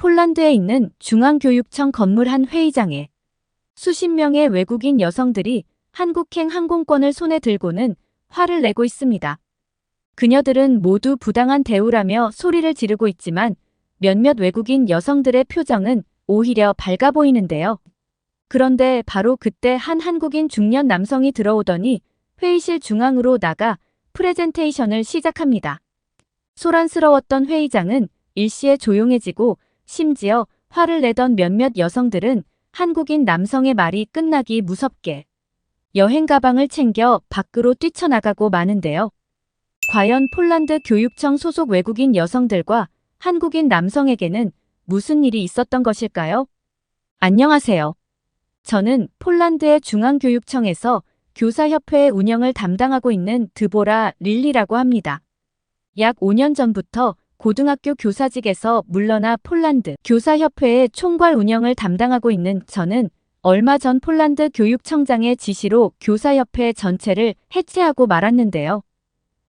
폴란드에 있는 중앙교육청 건물 한 회의장에 수십 명의 외국인 여성들이 한국행 항공권을 손에 들고는 화를 내고 있습니다. 그녀들은 모두 부당한 대우라며 소리를 지르고 있지만 몇몇 외국인 여성들의 표정은 오히려 밝아 보이는데요. 그런데 바로 그때 한 한국인 중년 남성이 들어오더니 회의실 중앙으로 나가 프레젠테이션을 시작합니다. 소란스러웠던 회의장은 일시에 조용해지고 심지어 화를 내던 몇몇 여성들은 한국인 남성의 말이 끝나기 무섭게 여행 가방을 챙겨 밖으로 뛰쳐나가고 마는데요. 과연 폴란드 교육청 소속 외국인 여성들과 한국인 남성에게는 무슨 일이 있었던 것일까요? 안녕하세요. 저는 폴란드의 중앙교육청에서 교사협회의 운영을 담당하고 있는 드보라 릴리라고 합니다. 약 5년 전부터 고등학교 교사직에서 물러나 폴란드 교사협회의 총괄 운영을 담당하고 있는 저는 얼마 전 폴란드 교육청장의 지시로 교사협회 전체를 해체하고 말았는데요.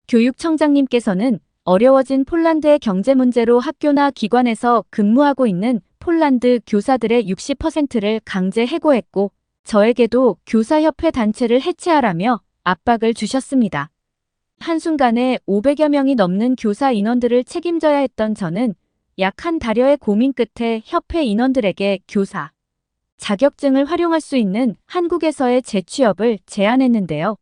교육청장님께서는 어려워진 폴란드의 경제 문제로 학교나 기관에서 근무하고 있는 폴란드 교사들의 60%를 강제 해고했고 저에게도 교사협회 단체를 해체하라며 압박을 주셨습니다. 한순간에 500여 명이 넘는 교사 인원들을 책임져야 했던 저는 약 한 달여의 고민 끝에 협회 인원들에게 교사 자격증을 활용할 수 있는 한국에서의 재취업을 제안했는데요.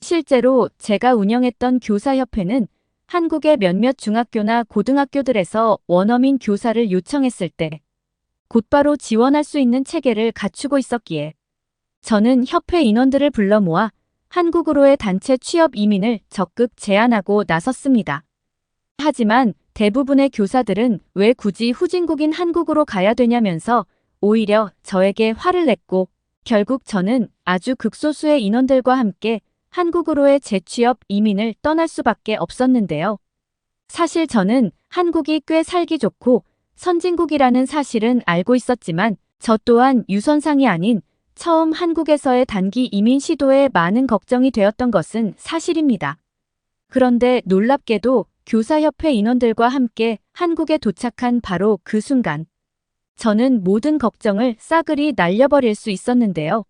실제로 제가 운영했던 교사협회는 한국의 몇몇 중학교나 고등학교들에서 원어민 교사를 요청했을 때 곧바로 지원할 수 있는 체계를 갖추고 있었기에 저는 협회 인원들을 불러 모아 한국으로의 단체 취업 이민을 적극 제안하고 나섰습니다. 하지만 대부분의 교사들은 왜 굳이 후진국인 한국으로 가야 되냐면서 오히려 저에게 화를 냈고 결국 저는 아주 극소수의 인원들과 함께 한국으로의 재취업 이민을 떠날 수밖에 없었는데요. 사실 저는 한국이 꽤 살기 좋고 선진국이라는 사실은 알고 있었지만 저 또한 유선상이 아닌 처음 한국에서의 단기 이민 시도에 많은 걱정이 되었던 것은 사실입니다. 그런데 놀랍게도 교사협회 인원들과 함께 한국에 도착한 바로 그 순간 저는 모든 걱정을 싸그리 날려버릴 수 있었는데요.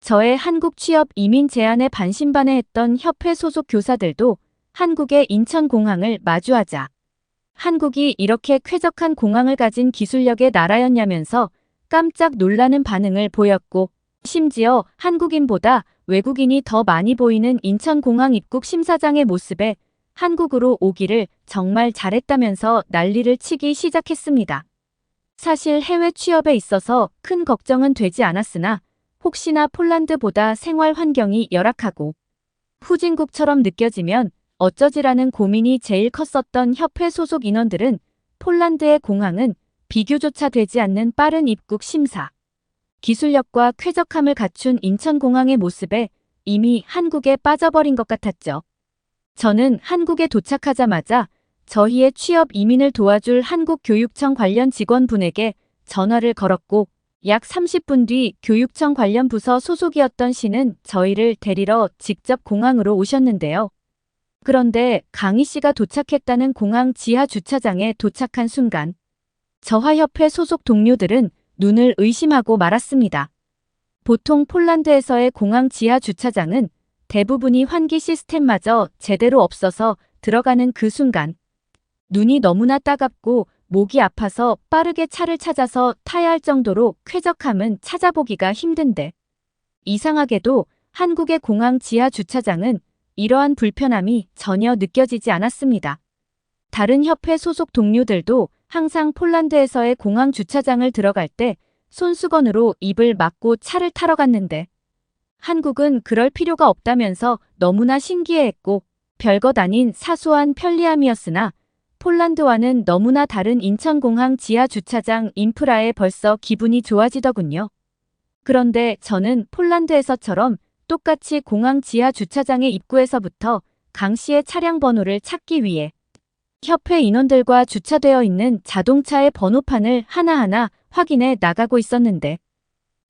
저의 한국 취업 이민 제안에 반신반의했던 협회 소속 교사들도 한국의 인천공항을 마주하자 한국이 이렇게 쾌적한 공항을 가진 기술력의 나라였냐면서 깜짝 놀라는 반응을 보였고 심지어 한국인보다 외국인이 더 많이 보이는 인천공항 입국 심사장의 모습에 한국으로 오기를 정말 잘했다면서 난리를 치기 시작했습니다. 사실 해외 취업에 있어서 큰 걱정은 되지 않았으나 혹시나 폴란드보다 생활 환경이 열악하고 후진국처럼 느껴지면 어쩌지라는 고민이 제일 컸었던 협회 소속 인원들은 폴란드의 공항은 비교조차 되지 않는 빠른 입국 심사, 기술력과 쾌적함을 갖춘 인천공항의 모습에 이미 한국에 빠져버린 것 같았죠. 저는 한국에 도착하자마자 저희의 취업 이민을 도와줄 한국교육청 관련 직원분에게 전화를 걸었고 약 30분 뒤 교육청 관련 부서 소속이었던 씨는 저희를 데리러 직접 공항으로 오셨는데요. 그런데 강희 씨가 도착했다는 공항 지하 주차장에 도착한 순간 저와 협회 소속 동료들은 눈을 의심하고 말았습니다. 보통 폴란드에서의 공항 지하 주차장은 대부분이 환기 시스템마저 제대로 없어서 들어가는 그 순간 눈이 너무나 따갑고 목이 아파서 빠르게 차를 찾아서 타야 할 정도로 쾌적함은 찾아보기가 힘든데 이상하게도 한국의 공항 지하 주차장은 이러한 불편함이 전혀 느껴지지 않았습니다. 다른 협회 소속 동료들도 항상 폴란드에서의 공항 주차장을 들어갈 때 손수건으로 입을 막고 차를 타러 갔는데 한국은 그럴 필요가 없다면서 너무나 신기해했고 별것 아닌 사소한 편리함이었으나 폴란드와는 너무나 다른 인천공항 지하 주차장 인프라에 벌써 기분이 좋아지더군요. 그런데 저는 폴란드에서처럼 똑같이 공항 지하 주차장의 입구에서부터 강 씨의 차량 번호를 찾기 위해 협회 인원들과 주차되어 있는 자동차의 번호판을 하나하나 확인해 나가고 있었는데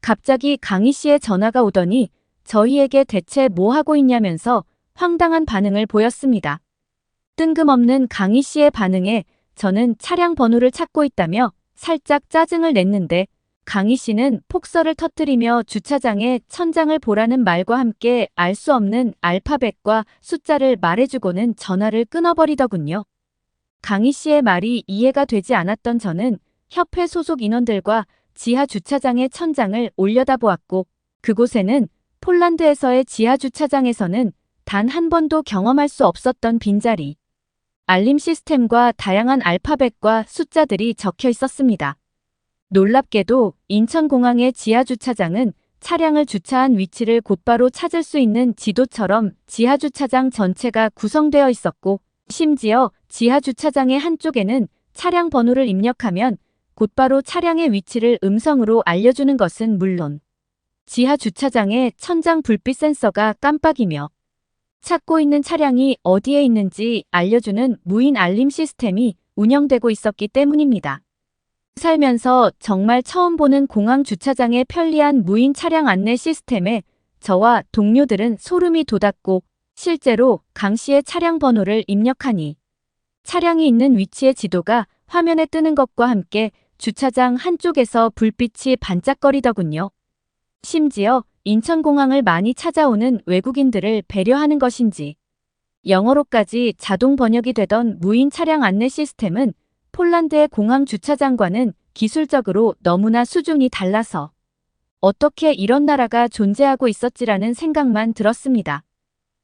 갑자기 강희 씨의 전화가 오더니 저희에게 대체 뭐 하고 있냐면서 황당한 반응을 보였습니다. 뜬금없는 강희 씨의 반응에 저는 차량 번호를 찾고 있다며 살짝 짜증을 냈는데 강희 씨는 폭설을 터뜨리며 주차장에 천장을 보라는 말과 함께 알 수 없는 알파벳과 숫자를 말해주고는 전화를 끊어버리더군요. 강희 씨의 말이 이해가 되지 않았던 저는 협회 소속 인원들과 지하 주차장의 천장을 올려다보았고 그곳에는 폴란드에서의 지하 주차장에서는 단 한 번도 경험할 수 없었던 빈자리, 알림 시스템과 다양한 알파벳과 숫자들이 적혀 있었습니다. 놀랍게도 인천공항의 지하 주차장은 차량을 주차한 위치를 곧바로 찾을 수 있는 지도처럼 지하 주차장 전체가 구성되어 있었고 심지어 지하 주차장의 한쪽에는 차량 번호를 입력하면 곧바로 차량의 위치를 음성으로 알려주는 것은 물론 지하 주차장의 천장 불빛 센서가 깜빡이며 찾고 있는 차량이 어디에 있는지 알려주는 무인 알림 시스템이 운영되고 있었기 때문입니다. 살면서 정말 처음 보는 공항 주차장의 편리한 무인 차량 안내 시스템에 저와 동료들은 소름이 돋았고 실제로 강 씨의 차량 번호를 입력하니 차량이 있는 위치의 지도가 화면에 뜨는 것과 함께 주차장 한쪽에서 불빛이 반짝거리더군요. 심지어 인천공항을 많이 찾아오는 외국인들을 배려하는 것인지 영어로까지 자동 번역이 되던 무인 차량 안내 시스템은 폴란드의 공항 주차장과는 기술적으로 너무나 수준이 달라서 어떻게 이런 나라가 존재하고 있었지라는 생각만 들었습니다.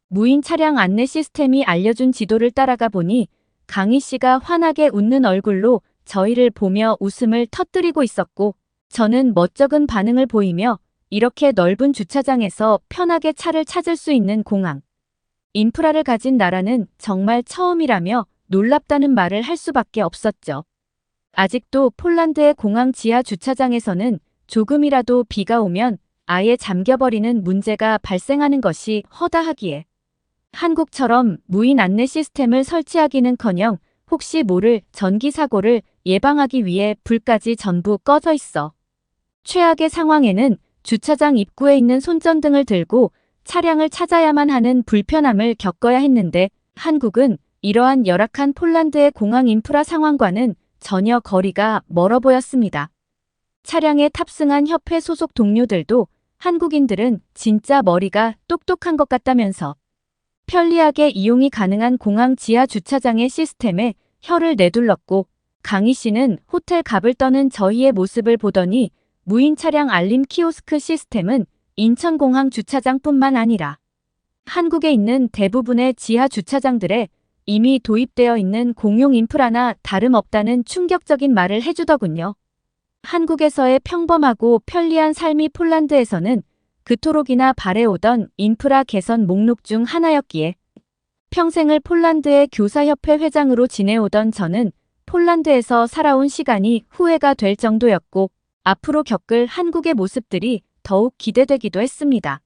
무인 차량 안내 시스템이 알려준 지도를 따라가 보니 강희 씨가 환하게 웃는 얼굴로 저희를 보며 웃음을 터뜨리고 있었고 저는 멋쩍은 반응을 보이며 이렇게 넓은 주차장에서 편하게 차를 찾을 수 있는 공항, 인프라를 가진 나라는 정말 처음이라며 놀랍다는 말을 할 수밖에 없었죠. 아직도 폴란드의 공항 지하 주차장에서는 조금이라도 비가 오면 아예 잠겨버리는 문제가 발생하는 것이 허다하기에 한국처럼 무인 안내 시스템을 설치하기는커녕 혹시 모를 전기 사고를 예방하기 위해 불까지 전부 꺼져 있어 최악의 상황에는 주차장 입구에 있는 손전등을 들고 차량을 찾아야만 하는 불편함을 겪어야 했는데 한국은 이러한 열악한 폴란드의 공항 인프라 상황과는 전혀 거리가 멀어 보였습니다. 차량에 탑승한 협회 소속 동료들도 한국인들은 진짜 머리가 똑똑한 것 같다면서 편리하게 이용이 가능한 공항 지하 주차장의 시스템에 혀를 내둘렀고 강희 씨는 호텔 갑을 떠는 저희의 모습을 보더니 무인 차량 알림 키오스크 시스템은 인천공항 주차장뿐만 아니라 한국에 있는 대부분의 지하 주차장들에 이미 도입되어 있는 공용 인프라나 다름없다는 충격적인 말을 해주더군요. 한국에서의 평범하고 편리한 삶이 폴란드에서는 그토록이나 바래오던 인프라 개선 목록 중 하나였기에 평생을 폴란드의 교사협회 회장으로 지내오던 저는 폴란드에서 살아온 시간이 후회가 될 정도였고 앞으로 겪을 한국의 모습들이 더욱 기대되기도 했습니다.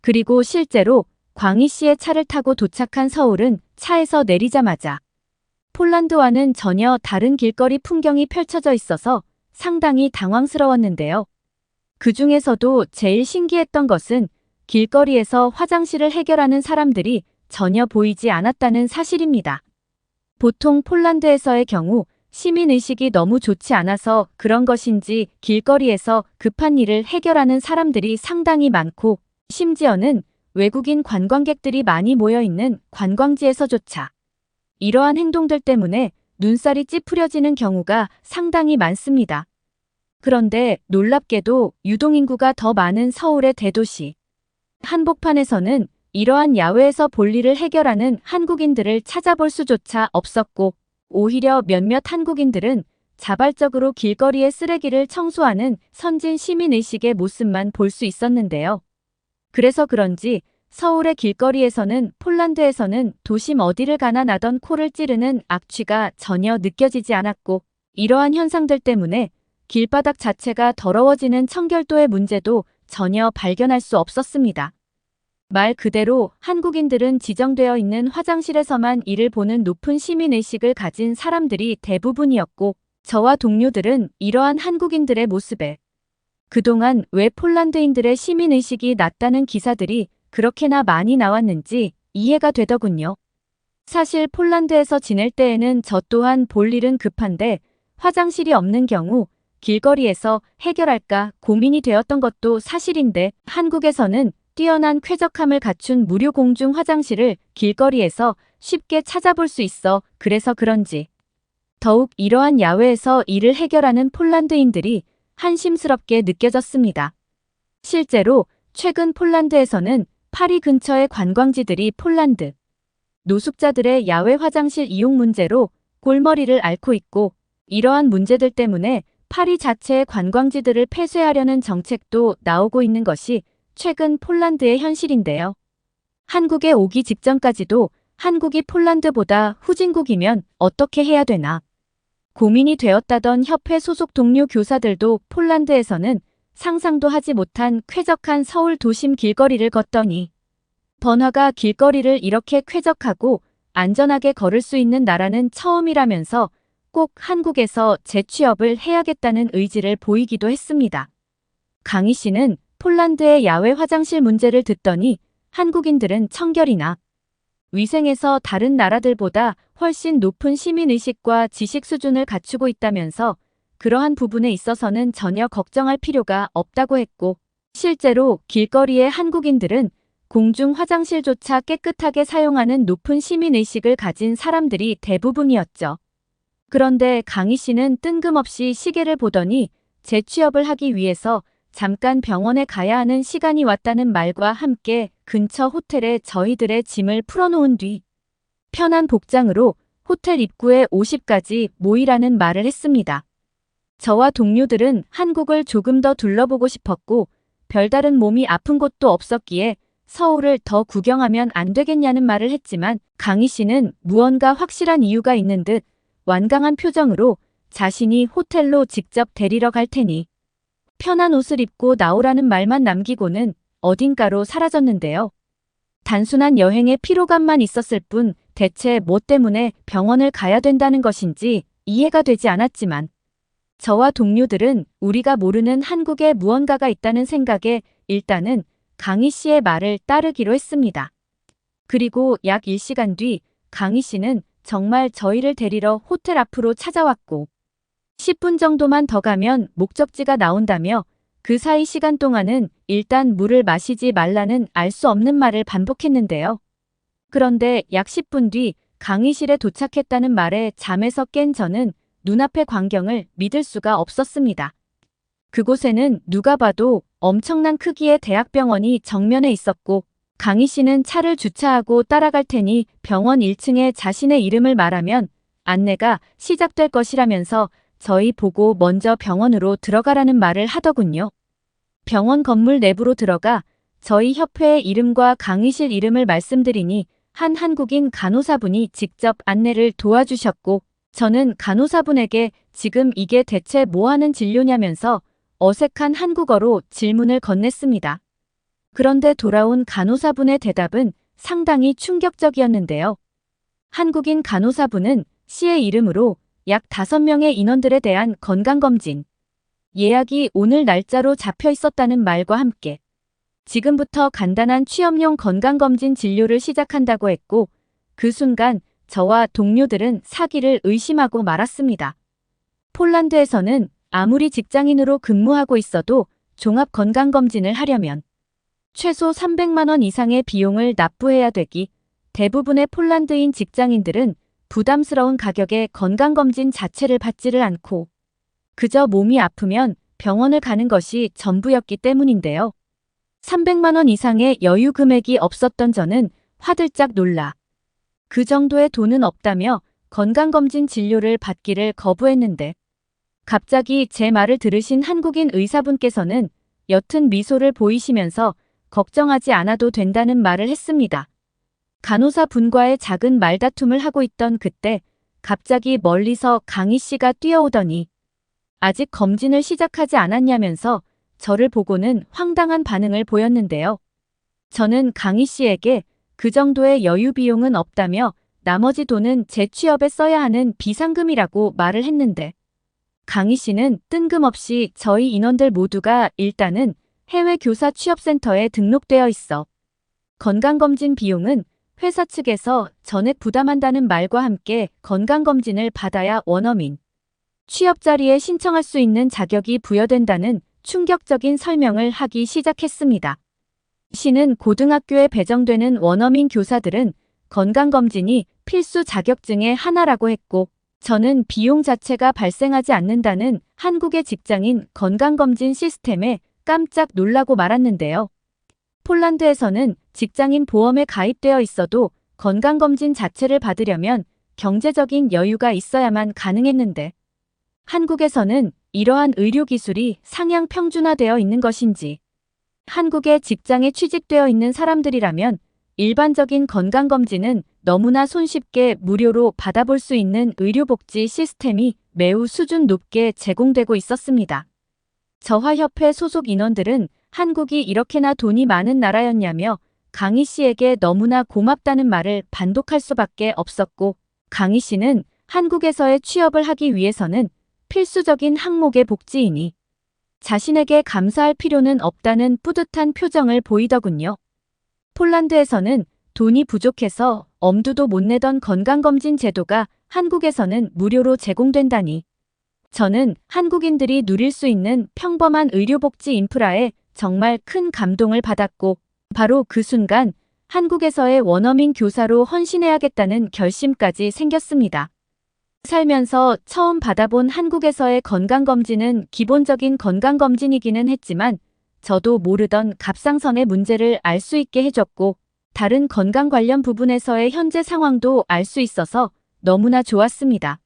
그리고 실제로 광희 씨의 차를 타고 도착한 서울은 차에서 내리자마자 폴란드와는 전혀 다른 길거리 풍경이 펼쳐져 있어서 상당히 당황스러웠는데요. 그 중에서도 제일 신기했던 것은 길거리에서 화장실을 해결하는 사람들이 전혀 보이지 않았다는 사실입니다. 보통 폴란드에서의 경우 시민의식이 너무 좋지 않아서 그런 것인지 길거리에서 급한 일을 해결하는 사람들이 상당히 많고 심지어는 외국인 관광객들이 많이 모여있는 관광지에서조차 이러한 행동들 때문에 눈살이 찌푸려지는 경우가 상당히 많습니다. 그런데 놀랍게도 유동인구가 더 많은 서울의 대도시 한복판에서는 이러한 야외에서 볼일을 해결하는 한국인들을 찾아볼 수조차 없었고 오히려 몇몇 한국인들은 자발적으로 길거리의 쓰레기를 청소하는 선진 시민의식의 모습만 볼 수 있었는데요. 그래서 그런지 서울의 길거리에서는 폴란드에서는 도심 어디를 가나 나던 코를 찌르는 악취가 전혀 느껴지지 않았고 이러한 현상들 때문에 길바닥 자체가 더러워지는 청결도의 문제도 전혀 발견할 수 없었습니다. 말 그대로 한국인들은 지정되어 있는 화장실에서만 일을 보는 높은 시민의식을 가진 사람들이 대부분이었고 저와 동료들은 이러한 한국인들의 모습에 그동안 왜 폴란드인들의 시민의식이 낮다는 기사들이 그렇게나 많이 나왔는지 이해가 되더군요. 사실 폴란드에서 지낼 때에는 저 또한 볼 일은 급한데 화장실이 없는 경우 길거리에서 해결할까 고민이 되었던 것도 사실인데 한국에서는 뛰어난 쾌적함을 갖춘 무료 공중 화장실을 길거리에서 쉽게 찾아볼 수 있어 그래서 그런지 더욱 이러한 야외에서 이를 해결하는 폴란드인들이 한심스럽게 느껴졌습니다. 실제로 최근 폴란드에서는 파리 근처의 관광지들이 폴란드 노숙자들의 야외 화장실 이용 문제로 골머리를 앓고 있고 이러한 문제들 때문에 파리 자체의 관광지들을 폐쇄하려는 정책도 나오고 있는 것이 최근 폴란드의 현실인데요. 한국에 오기 직전까지도 한국이 폴란드보다 후진국이면 어떻게 해야 되나 고민이 되었다던 협회 소속 동료 교사들도 폴란드에서는 상상도 하지 못한 쾌적한 서울 도심 길거리를 걷더니 번화가 길거리를 이렇게 쾌적하고 안전하게 걸을 수 있는 나라는 처음이라면서 꼭 한국에서 재취업을 해야겠다는 의지를 보이기도 했습니다. 강희 씨는 폴란드의 야외 화장실 문제를 듣더니 한국인들은 청결이나 위생에서 다른 나라들보다 훨씬 높은 시민의식과 지식 수준을 갖추고 있다면서 그러한 부분에 있어서는 전혀 걱정할 필요가 없다고 했고 실제로 길거리의 한국인들은 공중 화장실조차 깨끗하게 사용하는 높은 시민의식을 가진 사람들이 대부분이었죠. 그런데 강희 씨는 뜬금없이 시계를 보더니 재취업을 하기 위해서 잠깐 병원에 가야 하는 시간이 왔다는 말과 함께 근처 호텔에 저희들의 짐을 풀어놓은 뒤 편한 복장으로 호텔 입구에 50까지 모이라는 말을 했습니다. 저와 동료들은 한국을 조금 더 둘러보고 싶었고 별다른 몸이 아픈 곳도 없었기에 서울을 더 구경하면 안 되겠냐는 말을 했지만 강희 씨는 무언가 확실한 이유가 있는 듯 완강한 표정으로 자신이 호텔로 직접 데리러 갈 테니 편한 옷을 입고 나오라는 말만 남기고는 어딘가로 사라졌는데요. 단순한 여행의 피로감만 있었을 뿐 대체 뭐 때문에 병원을 가야 된다는 것인지 이해가 되지 않았지만 저와 동료들은 우리가 모르는 한국에 무언가가 있다는 생각에 일단은 강희 씨의 말을 따르기로 했습니다. 그리고 약 1시간 뒤 강희 씨는 정말 저희를 데리러 호텔 앞으로 찾아왔고 10분 정도만 더 가면 목적지가 나온다며 그 사이 시간 동안은 일단 물을 마시지 말라는 알 수 없는 말을 반복했는데요. 그런데 약 10분 뒤 강의실에 도착했다는 말에 잠에서 깬 저는 눈앞의 광경을 믿을 수가 없었습니다. 그곳에는 누가 봐도 엄청난 크기의 대학병원이 정면에 있었고 강희 씨는 차를 주차하고 따라갈 테니 병원 1층에 자신의 이름을 말하면 안내가 시작될 것이라면서 저희 보고 먼저 병원으로 들어가라는 말을 하더군요. 병원 건물 내부로 들어가 저희 협회의 이름과 강의실 이름을 말씀드리니 한 한국인 간호사분이 직접 안내를 도와주셨고 저는 간호사분에게 지금 이게 대체 뭐 하는 진료냐면서 어색한 한국어로 질문을 건넸습니다. 그런데 돌아온 간호사분의 대답은 상당히 충격적이었는데요. 한국인 간호사분은 씨의 이름으로 약 5명의 인원들에 대한 건강검진 예약이 오늘 날짜로 잡혀 있었다는 말과 함께 지금부터 간단한 취업용 건강검진 진료를 시작한다고 했고 그 순간 저와 동료들은 사기를 의심하고 말았습니다. 폴란드에서는 아무리 직장인으로 근무하고 있어도 종합건강검진을 하려면 최소 300만 원 이상의 비용을 납부해야 되기 대부분의 폴란드인 직장인들은 부담스러운 가격의 건강검진 자체를 받지를 않고 그저 몸이 아프면 병원을 가는 것이 전부였기 때문인데요. 300만 원 이상의 여유 금액이 없었던 저는 화들짝 놀라 그 정도의 돈은 없다며 건강검진 진료를 받기를 거부했는데 갑자기 제 말을 들으신 한국인 의사분께서는 옅은 미소를 보이시면서 걱정하지 않아도 된다는 말을 했습니다. 간호사 분과의 작은 말다툼을 하고 있던 그때 갑자기 멀리서 강희 씨가 뛰어오더니 아직 검진을 시작하지 않았냐면서 저를 보고는 황당한 반응을 보였는데요. 저는 강희 씨에게 그 정도의 여유 비용은 없다며 나머지 돈은 제 취업에 써야 하는 비상금이라고 말을 했는데 강희 씨는 뜬금없이 저희 인원들 모두가 일단은 해외 교사 취업센터에 등록되어 있어 건강검진 비용은 회사 측에서 전액 부담한다는 말과 함께 건강검진을 받아야 원어민 취업 자리에 신청할 수 있는 자격이 부여된다는 충격적인 설명을 하기 시작했습니다. 시는 고등학교에 배정되는 원어민 교사들은 건강검진이 필수 자격증의 하나라고 했고, 저는 비용 자체가 발생하지 않는다는 한국의 직장인 건강검진 시스템에 깜짝 놀라고 말았는데요. 폴란드에서는 직장인 보험에 가입되어 있어도 건강검진 자체를 받으려면 경제적인 여유가 있어야만 가능했는데, 한국에서는 이러한 의료기술이 상향 평준화되어 있는 것인지, 한국의 직장에 취직되어 있는 사람들이라면 일반적인 건강검진은 너무나 손쉽게 무료로 받아볼 수 있는 의료복지 시스템이 매우 수준 높게 제공되고 있었습니다. 저화협회 소속 인원들은 한국이 이렇게나 돈이 많은 나라였냐며 강희 씨에게 너무나 고맙다는 말을 반복할 수밖에 없었고, 강희 씨는 한국에서의 취업을 하기 위해서는 필수적인 항목의 복지이니 자신에게 감사할 필요는 없다는 뿌듯한 표정을 보이더군요. 폴란드에서는 돈이 부족해서 엄두도 못 내던 건강검진 제도가 한국에서는 무료로 제공된다니. 저는 한국인들이 누릴 수 있는 평범한 의료복지 인프라에 정말 큰 감동을 받았고, 바로 그 순간 한국에서의 원어민 교사로 헌신해야겠다는 결심까지 생겼습니다. 살면서 처음 받아본 한국에서의 건강검진은 기본적인 건강검진이기는 했지만 저도 모르던 갑상선의 문제를 알 수 있게 해줬고, 다른 건강 관련 부분에서의 현재 상황도 알 수 있어서 너무나 좋았습니다.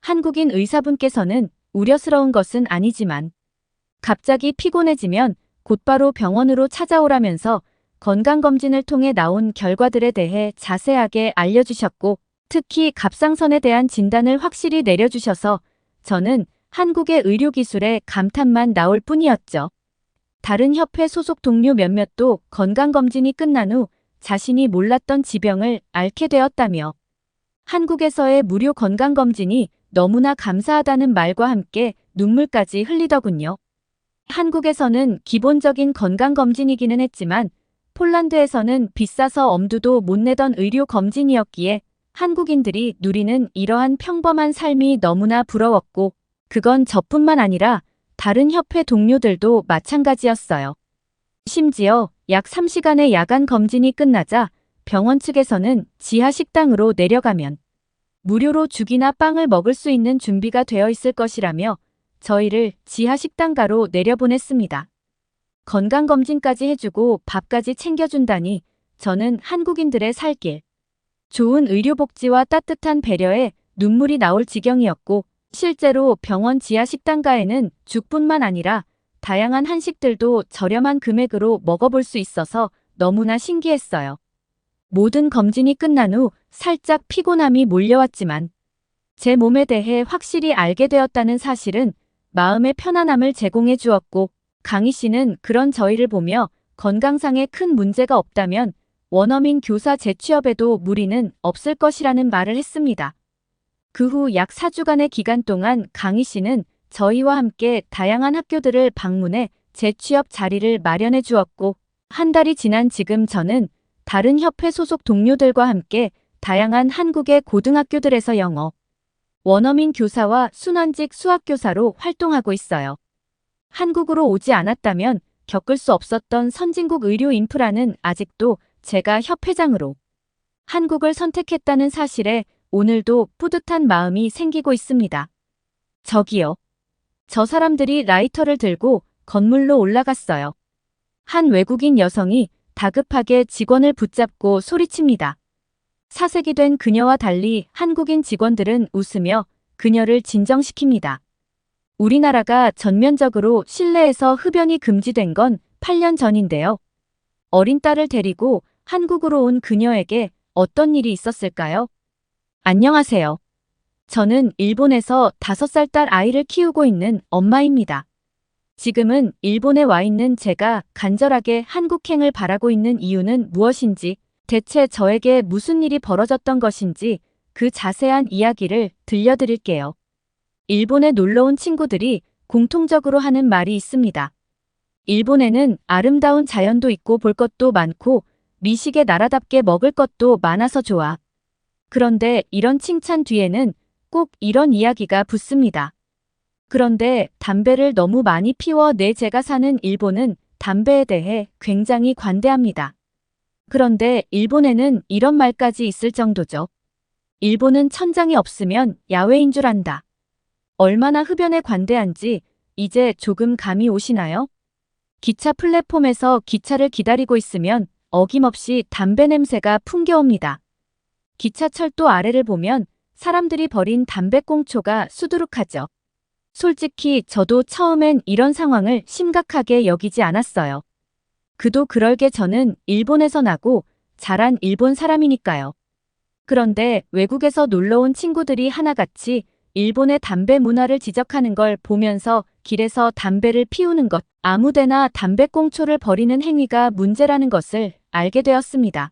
한국인 의사분께서는 우려스러운 것은 아니지만 갑자기 피곤해지면 곧바로 병원으로 찾아오라면서 건강검진을 통해 나온 결과들에 대해 자세하게 알려주셨고, 특히 갑상선에 대한 진단을 확실히 내려주셔서 저는 한국의 의료기술에 감탄만 나올 뿐이었죠. 다른 협회 소속 동료 몇몇도 건강검진이 끝난 후 자신이 몰랐던 지병을 앓게 되었다며 한국에서의 무료 건강검진이 너무나 감사하다는 말과 함께 눈물까지 흘리더군요. 한국에서는 기본적인 건강검진이기는 했지만 폴란드에서는 비싸서 엄두도 못 내던 의료검진이었기에 한국인들이 누리는 이러한 평범한 삶이 너무나 부러웠고, 그건 저뿐만 아니라 다른 협회 동료들도 마찬가지였어요. 심지어 약 3시간의 야간 검진이 끝나자 병원 측에서는 지하 식당으로 내려가면 무료로 죽이나 빵을 먹을 수 있는 준비가 되어 있을 것이라며 저희를 지하 식당가로 내려보냈습니다. 건강검진까지 해주고 밥까지 챙겨준다니 저는 한국인들의 살길, 좋은 의료복지와 따뜻한 배려에 눈물이 나올 지경이었고, 실제로 병원 지하 식당가에는 죽뿐만 아니라 다양한 한식들도 저렴한 금액으로 먹어볼 수 있어서 너무나 신기했어요. 모든 검진이 끝난 후 살짝 피곤함이 몰려왔지만 제 몸에 대해 확실히 알게 되었다는 사실은 마음의 편안함을 제공해 주었고, 강희 씨는 그런 저희를 보며 건강상에 큰 문제가 없다면 원어민 교사 재취업에도 무리는 없을 것이라는 말을 했습니다. 그 후 약 4주간의 기간 동안 강희 씨는 저희와 함께 다양한 학교들을 방문해 재취업 자리를 마련해 주었고, 한 달이 지난 지금 저는 다른 협회 소속 동료들과 함께 다양한 한국의 고등학교들에서 영어, 원어민 교사와 순원직 수학교사로 활동하고 있어요. 한국으로 오지 않았다면 겪을 수 없었던 선진국 의료 인프라는 아직도 제가 협회장으로 한국을 선택했다는 사실에 오늘도 뿌듯한 마음이 생기고 있습니다. 저기요. 저 사람들이 라이터를 들고 건물로 올라갔어요. 한 외국인 여성이 다급하게 직원을 붙잡고 소리칩니다. 사색이 된 그녀와 달리 한국인 직원들은 웃으며 그녀를 진정시킵니다. 우리나라가 전면적으로 실내에서 흡연이 금지된 건 8년 전인데요. 어린 딸을 데리고 한국으로 온 그녀에게 어떤 일이 있었을까요? 안녕하세요. 저는 일본에서 5살 딸 아이를 키우고 있는 엄마입니다. 지금은 일본에 와 있는 제가 간절하게 한국행을 바라고 있는 이유는 무엇인지, 대체 저에게 무슨 일이 벌어졌던 것인지 그 자세한 이야기를 들려드릴게요. 일본에 놀러 온 친구들이 공통적으로 하는 말이 있습니다. 일본에는 아름다운 자연도 있고 볼 것도 많고 미식의 나라답게 먹을 것도 많아서 좋아. 그런데 이런 칭찬 뒤에는 꼭 이런 이야기가 붙습니다. 그런데 담배를 너무 많이 피워 제가 사는 일본은 담배에 대해 굉장히 관대합니다. 그런데 일본에는 이런 말까지 있을 정도죠. 일본은 천장이 없으면 야외인 줄 안다. 얼마나 흡연에 관대한지 이제 조금 감이 오시나요? 기차 플랫폼에서 기차를 기다리고 있으면 어김없이 담배 냄새가 풍겨옵니다. 기차철도 아래를 보면 사람들이 버린 담배꽁초가 수두룩하죠. 솔직히 저도 처음엔 이런 상황을 심각하게 여기지 않았어요. 그도 그럴 게 저는 일본에서 나고 자란 일본 사람이니까요. 그런데 외국에서 놀러온 친구들이 하나같이 일본의 담배 문화를 지적하는 걸 보면서 길에서 담배를 피우는 것, 아무데나 담배꽁초를 버리는 행위가 문제라는 것을 알게 되었습니다.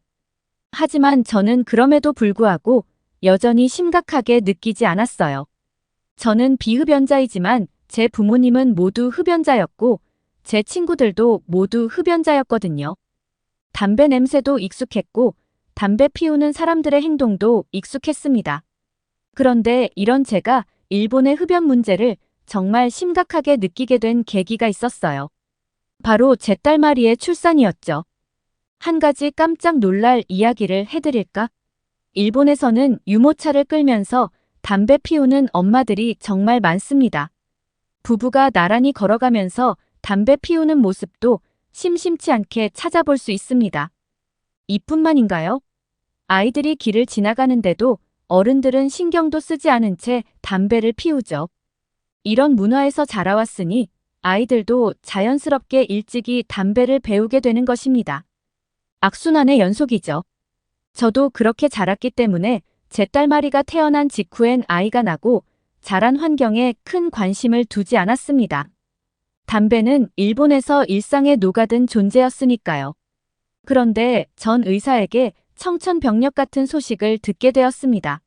하지만 저는 그럼에도 불구하고 여전히 심각하게 느끼지 않았어요. 저는 비흡연자이지만 제 부모님은 모두 흡연자였고 제 친구들도 모두 흡연자였거든요. 담배 냄새도 익숙했고 담배 피우는 사람들의 행동도 익숙했습니다. 그런데 이런 제가 일본의 흡연 문제를 정말 심각하게 느끼게 된 계기가 있었어요. 바로 제 딸 마리의 출산이었죠. 한 가지 깜짝 놀랄 이야기를 해드릴까? 일본에서는 유모차를 끌면서 담배 피우는 엄마들이 정말 많습니다. 부부가 나란히 걸어가면서 담배 피우는 모습도 심심치 않게 찾아볼 수 있습니다. 이뿐만인가요? 아이들이 길을 지나가는데도 어른들은 신경도 쓰지 않은 채 담배를 피우죠. 이런 문화에서 자라왔으니 아이들도 자연스럽게 일찍이 담배를 배우게 되는 것입니다. 악순환의 연속이죠. 저도 그렇게 자랐기 때문에 제 딸 마리가 태어난 직후엔 아이가 나고 자란 환경에 큰 관심을 두지 않았습니다. 담배는 일본에서 일상에 녹아든 존재였으니까요. 그런데 전 의사에게 청천벽력 같은 소식을 듣게 되었습니다.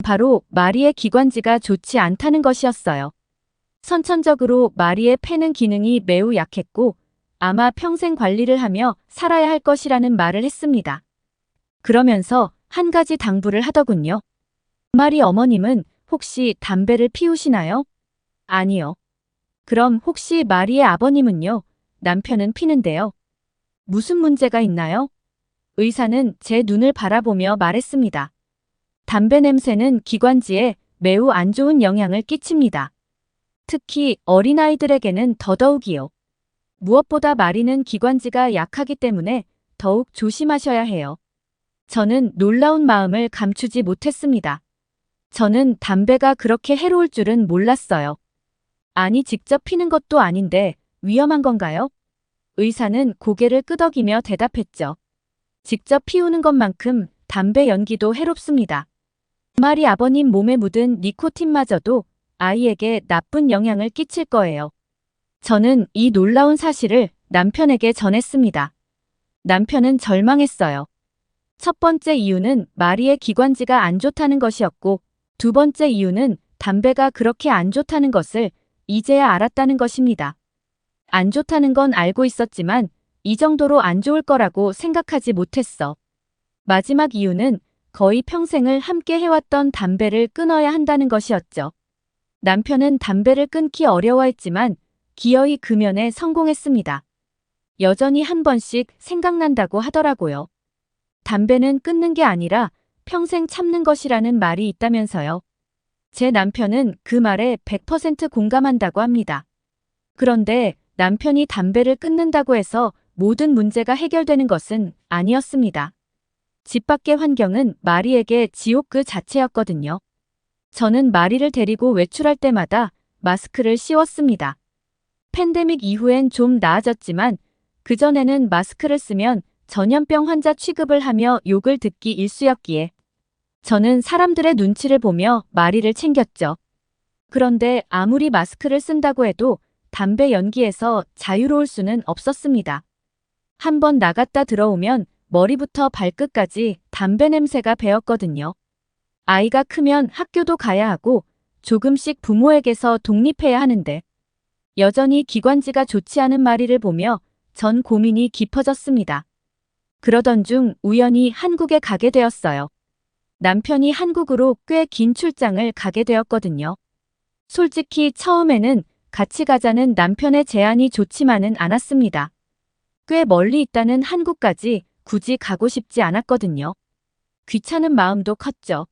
바로 마리의 기관지가 좋지 않다는 것이었어요. 선천적으로 마리의 폐는 기능이 매우 약했고 아마 평생 관리를 하며 살아야 할 것이라는 말을 했습니다. 그러면서 한 가지 당부를 하더군요. 마리 어머님은 혹시 담배를 피우시나요? 아니요. 그럼 혹시 마리의 아버님은요? 남편은 피는데요. 무슨 문제가 있나요? 의사는 제 눈을 바라보며 말했습니다. 담배 냄새는 기관지에 매우 안 좋은 영향을 끼칩니다. 특히 어린아이들에게는 더더욱이요. 무엇보다 마리는 기관지가 약하기 때문에 더욱 조심하셔야 해요. 저는 놀라운 마음을 감추지 못했습니다. 저는 담배가 그렇게 해로울 줄은 몰랐어요. 아니, 직접 피는 것도 아닌데 위험한 건가요? 의사는 고개를 끄덕이며 대답했죠. 직접 피우는 것만큼 담배 연기도 해롭습니다. 마리 아버님 몸에 묻은 니코틴마저도 아이에게 나쁜 영향을 끼칠 거예요. 저는 이 놀라운 사실을 남편에게 전했습니다. 남편은 절망했어요. 첫 번째 이유는 마리의 기관지가 안 좋다는 것이었고, 두 번째 이유는 담배가 그렇게 안 좋다는 것을 이제야 알았다는 것입니다. 안 좋다는 건 알고 있었지만 이 정도로 안 좋을 거라고 생각하지 못했어. 마지막 이유는 거의 평생을 함께 해왔던 담배를 끊어야 한다는 것이었죠. 남편은 담배를 끊기 어려워했지만 기어이 금연에 성공했습니다. 여전히 한 번씩 생각난다고 하더라고요. 담배는 끊는 게 아니라 평생 참는 것이라는 말이 있다면서요. 제 남편은 그 말에 100% 공감한다고 합니다. 그런데 남편이 담배를 끊는다고 해서 모든 문제가 해결되는 것은 아니었습니다. 집 밖의 환경은 마리에게 지옥 그 자체였거든요. 저는 마리를 데리고 외출할 때마다 마스크를 씌웠습니다. 팬데믹 이후엔 좀 나아졌지만 그전에는 마스크를 쓰면 전염병 환자 취급을 하며 욕을 듣기 일쑤였기에 저는 사람들의 눈치를 보며 마리를 챙겼죠. 그런데 아무리 마스크를 쓴다고 해도 담배 연기에서 자유로울 수는 없었습니다. 한번 나갔다 들어오면 머리부터 발끝까지 담배 냄새가 배었거든요. 아이가 크면 학교도 가야 하고 조금씩 부모에게서 독립해야 하는데 여전히 기관지가 좋지 않은 마리를 보며 전 고민이 깊어졌습니다. 그러던 중 우연히 한국에 가게 되었어요. 남편이 한국으로 꽤 긴 출장을 가게 되었거든요. 솔직히 처음에는 같이 가자는 남편의 제안이 좋지만은 않았습니다. 꽤 멀리 있다는 한국까지 굳이 가고 싶지 않았거든요. 귀찮은 마음도 컸죠.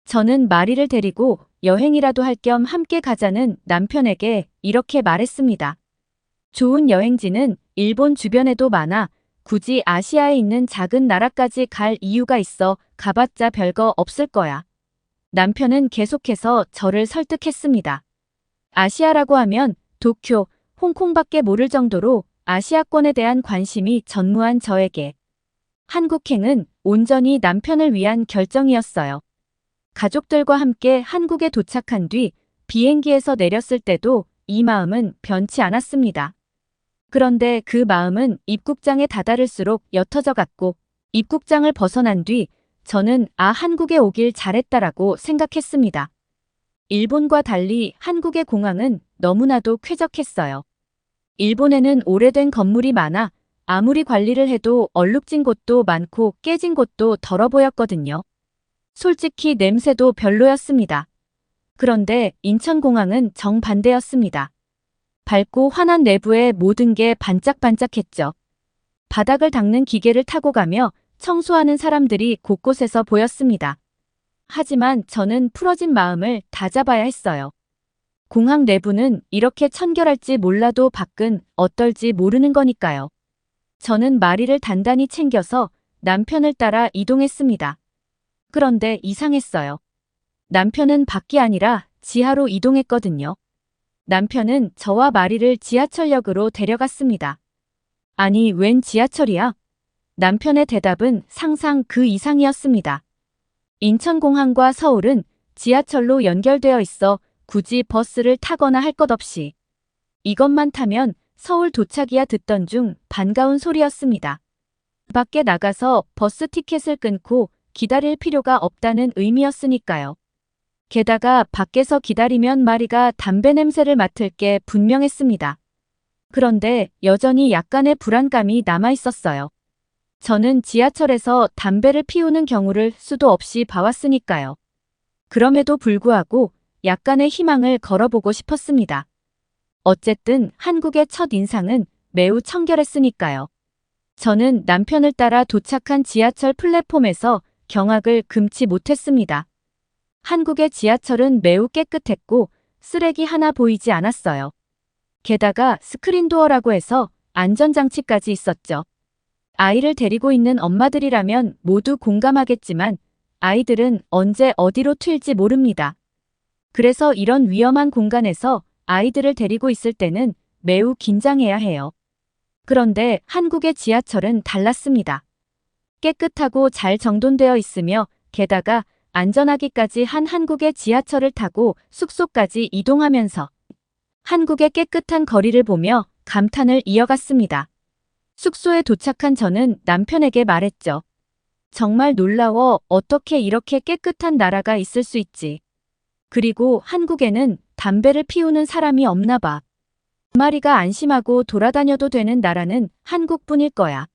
저는 마리를 데리고 여행이라도 할 겸 함께 가자는 남편에게 이렇게 말했습니다. 좋은 여행지는 일본 주변에도 많아 굳이 아시아에 있는 작은 나라까지 갈 이유가 있어 가봤자 별거 없을 거야. 남편은 계속해서 저를 설득했습니다. 아시아라고 하면 도쿄, 홍콩밖에 모를 정도로 아시아권에 대한 관심이 전무한 저에게 한국행은 온전히 남편을 위한 결정이었어요. 가족들과 함께 한국에 도착한 뒤 비행기에서 내렸을 때도 이 마음은 변치 않았습니다. 그런데 그 마음은 입국장에 다다를수록 옅어져 갔고 입국장을 벗어난 뒤 저는 한국에 오길 잘했다라고 생각했습니다. 일본과 달리 한국의 공항은 너무나도 쾌적했어요. 일본에는 오래된 건물이 많아 아무리 관리를 해도 얼룩진 곳도 많고 깨진 곳도 더러 보였거든요. 솔직히 냄새도 별로였습니다. 그런데 인천공항은 정반대였습니다. 밝고 환한 내부에 모든 게 반짝반짝했죠. 바닥을 닦는 기계를 타고 가며 청소하는 사람들이 곳곳에서 보였습니다. 하지만 저는 풀어진 마음을 다잡아야 했어요. 공항 내부는 이렇게 청결할지 몰라도 밖은 어떨지 모르는 거니까요. 저는 마리를 단단히 챙겨서 남편을 따라 이동했습니다. 그런데 이상했어요. 남편은 밖이 아니라 지하로 이동했거든요. 남편은 저와 마리를 지하철역으로 데려갔습니다. 아니, 웬 지하철이야? 남편의 대답은 상상 그 이상이었습니다. 인천공항과 서울은 지하철로 연결되어 있어 굳이 버스를 타거나 할 것 없이 이것만 타면 서울 도착이야 듣던 중 반가운 소리였습니다. 밖에 나가서 버스 티켓을 끊고 기다릴 필요가 없다는 의미였으니까요. 게다가 밖에서 기다리면 마리가 담배 냄새를 맡을 게 분명했습니다. 그런데 여전히 약간의 불안감이 남아있었어요. 저는 지하철에서 담배를 피우는 경우를 수도 없이 봐왔으니까요. 그럼에도 불구하고 약간의 희망을 걸어보고 싶었습니다. 어쨌든 한국의 첫 인상은 매우 청결했으니까요. 저는 남편을 따라 도착한 지하철 플랫폼에서 경악을 금치 못했습니다. 한국의 지하철은 매우 깨끗했고 쓰레기 하나 보이지 않았어요. 게다가 스크린도어라고 해서 안전장치까지 있었죠. 아이를 데리고 있는 엄마들이라면 모두 공감하겠지만 아이들은 언제 어디로 튈지 모릅니다. 그래서 이런 위험한 공간에서 아이들을 데리고 있을 때는 매우 긴장해야 해요. 그런데 한국의 지하철은 달랐습니다. 깨끗하고 잘 정돈되어 있으며 게다가 안전하기까지 한 한국의 지하철을 타고 숙소까지 이동하면서 한국의 깨끗한 거리를 보며 감탄을 이어갔습니다. 숙소에 도착한 저는 남편에게 말했죠. 정말 놀라워. 어떻게 이렇게 깨끗한 나라가 있을 수 있지. 그리고 한국에는 담배를 피우는 사람이 없나 봐. 마리가 안심하고 돌아다녀도 되는 나라는 한국뿐일 거야.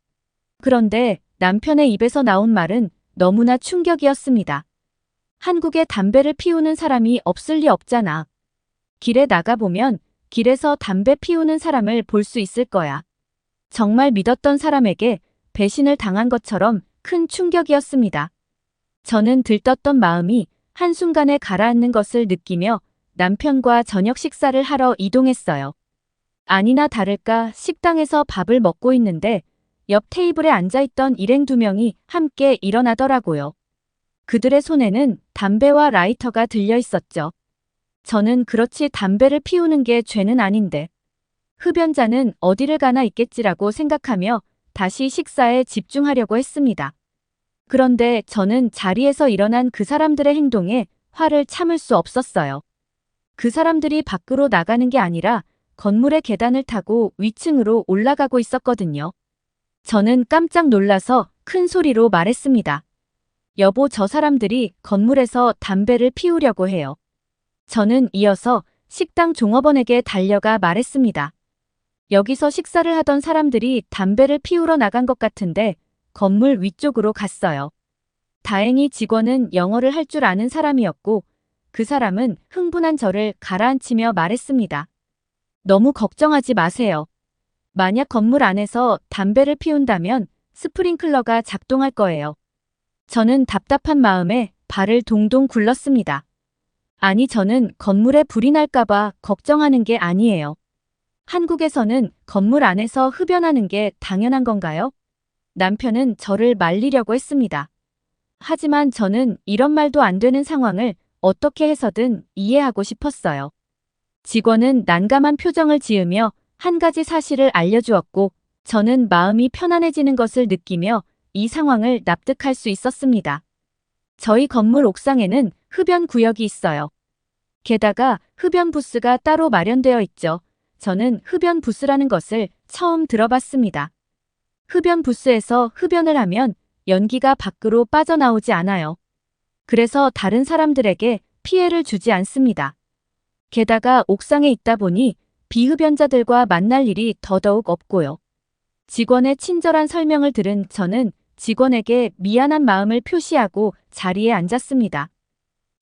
그런데 남편의 입에서 나온 말은 너무나 충격이었습니다. 한국에 담배를 피우는 사람이 없을 리 없잖아. 길에 나가보면 길에서 담배 피우는 사람을 볼 수 있을 거야. 정말 믿었던 사람에게 배신을 당한 것처럼 큰 충격이었습니다. 저는 들떴던 마음이 한순간에 가라앉는 것을 느끼며 남편과 저녁 식사를 하러 이동했어요. 아니나 다를까 식당에서 밥을 먹고 있는데 옆 테이블에 앉아있던 일행 2명이 함께 일어나더라고요. 그들의 손에는 담배와 라이터가 들려 있었죠. 저는 그렇지 담배를 피우는 게 죄는 아닌데 흡연자는 어디를 가나 있겠지라고 생각하며 다시 식사에 집중하려고 했습니다. 그런데 저는 자리에서 일어난 그 사람들의 행동에 화를 참을 수 없었어요. 그 사람들이 밖으로 나가는 게 아니라 건물의 계단을 타고 위층으로 올라가고 있었거든요. 저는 깜짝 놀라서 큰 소리로 말했습니다. 여보, 저 사람들이 건물에서 담배를 피우려고 해요. 저는 이어서 식당 종업원에게 달려가 말했습니다. 여기서 식사를 하던 사람들이 담배를 피우러 나간 것 같은데 건물 위쪽으로 갔어요. 다행히 직원은 영어를 할 줄 아는 사람이었고 그 사람은 흥분한 저를 가라앉히며 말했습니다. 너무 걱정하지 마세요. 만약 건물 안에서 담배를 피운다면 스프링클러가 작동할 거예요. 저는 답답한 마음에 발을 동동 굴렀습니다. 아니, 저는 건물에 불이 날까봐 걱정하는 게 아니에요. 한국에서는 건물 안에서 흡연하는 게 당연한 건가요? 남편은 저를 말리려고 했습니다. 하지만 저는 이런 말도 안 되는 상황을 어떻게 해서든 이해하고 싶었어요. 직원은 난감한 표정을 지으며 한 가지 사실을 알려주었고, 저는 마음이 편안해지는 것을 느끼며 이 상황을 납득할 수 있었습니다. 저희 건물 옥상에는 흡연 구역이 있어요. 게다가 흡연 부스가 따로 마련되어 있죠. 저는 흡연 부스라는 것을 처음 들어봤습니다. 흡연 부스에서 흡연을 하면 연기가 밖으로 빠져나오지 않아요. 그래서 다른 사람들에게 피해를 주지 않습니다. 게다가 옥상에 있다 보니 비흡연자들과 만날 일이 더더욱 없고요. 직원의 친절한 설명을 들은 저는 직원에게 미안한 마음을 표시하고 자리에 앉았습니다.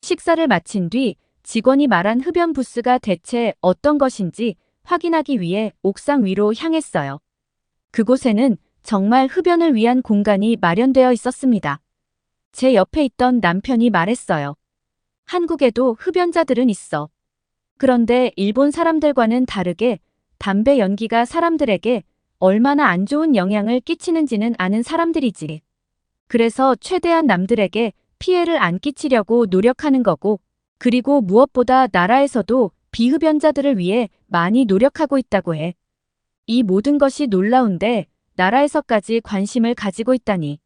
식사를 마친 뒤 직원이 말한 흡연 부스가 대체 어떤 것인지 확인하기 위해 옥상 위로 향했어요. 그곳에는 정말 흡연을 위한 공간이 마련되어 있었습니다. 제 옆에 있던 남편이 말했어요. 한국에도 흡연자들은 있어. 그런데 일본 사람들과는 다르게 담배 연기가 사람들에게 얼마나 안 좋은 영향을 끼치는지는 아는 사람들이지. 그래서 최대한 남들에게 피해를 안 끼치려고 노력하는 거고, 그리고 무엇보다 나라에서도 비흡연자들을 위해 많이 노력하고 있다고 해. 이 모든 것이 놀라운데 나라에서까지 관심을 가지고 있다니.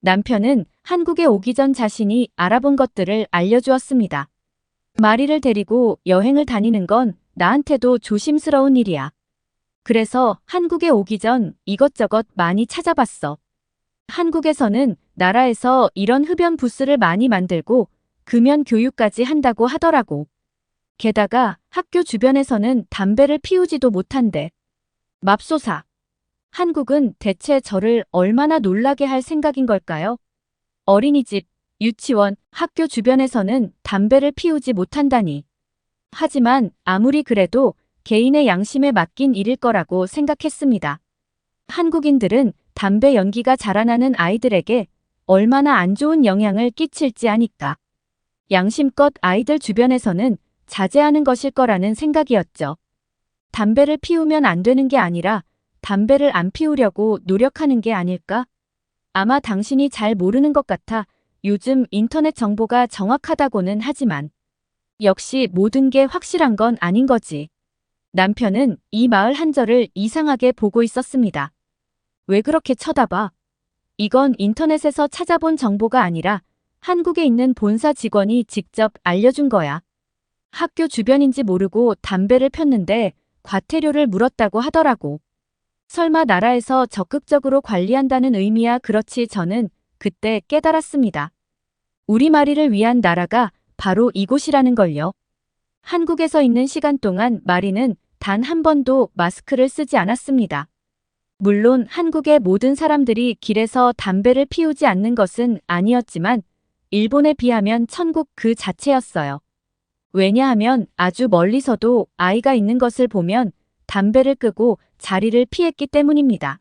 남편은 한국에 오기 전 자신이 알아본 것들을 알려주었습니다. 마리를 데리고 여행을 다니는 건 나한테도 조심스러운 일이야. 그래서 한국에 오기 전 이것저것 많이 찾아봤어. 한국에서는 나라에서 이런 흡연 부스를 많이 만들고 금연 교육까지 한다고 하더라고. 게다가 학교 주변에서는 담배를 피우지도 못한대. 맙소사. 한국은 대체 저를 얼마나 놀라게 할 생각인 걸까요? 어린이집, 유치원, 학교 주변에서는 담배를 피우지 못한다니. 하지만 아무리 그래도 개인의 양심에 맡긴 일일 거라고 생각했습니다. 한국인들은 담배 연기가 자라나는 아이들에게 얼마나 안 좋은 영향을 끼칠지 아니까. 양심껏 아이들 주변에서는 자제하는 것일 거라는 생각이었죠. 담배를 피우면 안 되는 게 아니라 담배를 안 피우려고 노력하는 게 아닐까? 아마 당신이 잘 모르는 것 같아 요즘 인터넷 정보가 정확하다고는 하지만 역시 모든 게 확실한 건 아닌 거지. 남편은 이 마을 한절을 이상하게 보고 있었습니다. 왜 그렇게 쳐다봐? 이건 인터넷에서 찾아본 정보가 아니라 한국에 있는 본사 직원이 직접 알려준 거야. 학교 주변인지 모르고 담배를 폈는데 과태료를 물었다고 하더라고. 설마 나라에서 적극적으로 관리한다는 의미야. 그렇지. 저는 그때 깨달았습니다. 우리마리를 위한 나라가 바로 이곳이라는 걸요. 한국에서 있는 시간 동안 마리는 단 한 번도 마스크를 쓰지 않았습니다. 물론 한국의 모든 사람들이 길에서 담배를 피우지 않는 것은 아니었지만 일본에 비하면 천국 그 자체였어요. 왜냐하면 아주 멀리서도 아이가 있는 것을 보면 담배를 끄고 자리를 피했기 때문입니다.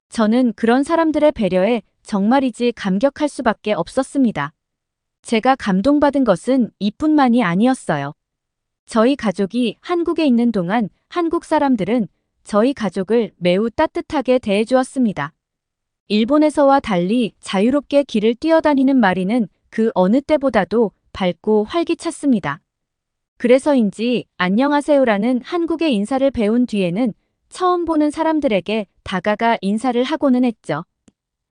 저는 그런 사람들의 배려에 정말이지 감격할 수밖에 없었습니다. 제가 감동받은 것은 이뿐만이 아니었어요. 저희 가족이 한국에 있는 동안 한국 사람들은 저희 가족을 매우 따뜻하게 대해주었습니다. 일본에서와 달리 자유롭게 길을 뛰어다니는 마리는 그 어느 때보다도 밝고 활기찼습니다. 그래서인지 안녕하세요라는 한국의 인사를 배운 뒤에는 처음 보는 사람들에게 다가가 인사를 하고는 했죠.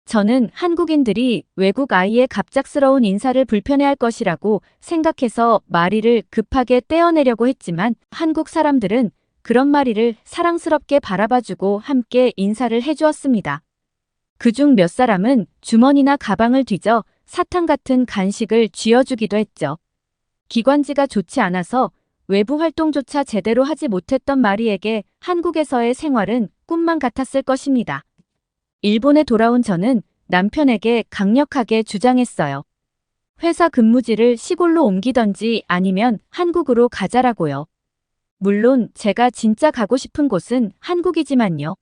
저는 한국인들이 외국 아이의 갑작스러운 인사를 불편해할 것이라고 생각해서 마리를 급하게 떼어내려고 했지만 한국 사람들은 그런 마리를 사랑스럽게 바라봐주고 함께 인사를 해주었습니다. 그중 몇 사람은 주머니나 가방을 뒤져 사탕 같은 간식을 쥐어주기도 했죠. 기관지가 좋지 않아서 외부 활동조차 제대로 하지 못했던 마리에게 한국에서의 생활은 꿈만 같았을 것입니다. 일본에 돌아온 저는 남편에게 강력하게 주장했어요. 회사 근무지를 시골로 옮기던지 아니면 한국으로 가자라고요. 물론 제가 진짜 가고 싶은 곳은 한국이지만요.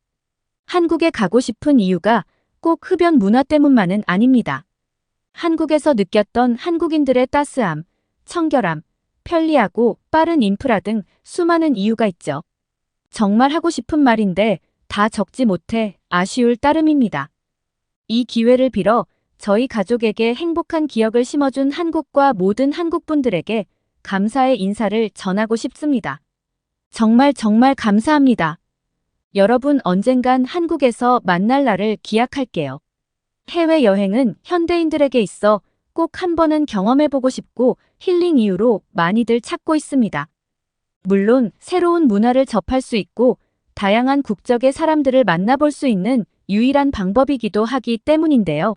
한국에 가고 싶은 이유가 꼭 흡연 문화 때문만은 아닙니다. 한국에서 느꼈던 한국인들의 따스함, 청결함, 편리하고 빠른 인프라 등 수많은 이유가 있죠. 정말 하고 싶은 말인데 다 적지 못해 아쉬울 따름입니다. 이 기회를 빌어 저희 가족에게 행복한 기억을 심어준 한국과 모든 한국분들에게 감사의 인사를 전하고 싶습니다. 정말 정말 감사합니다. 여러분 언젠간 한국에서 만날 날을 기약할게요. 해외여행은 현대인들에게 있어 꼭 한 번은 경험해보고 싶고 힐링 이유로 많이들 찾고 있습니다. 물론 새로운 문화를 접할 수 있고 다양한 국적의 사람들을 만나볼 수 있는 유일한 방법이기도 하기 때문인데요.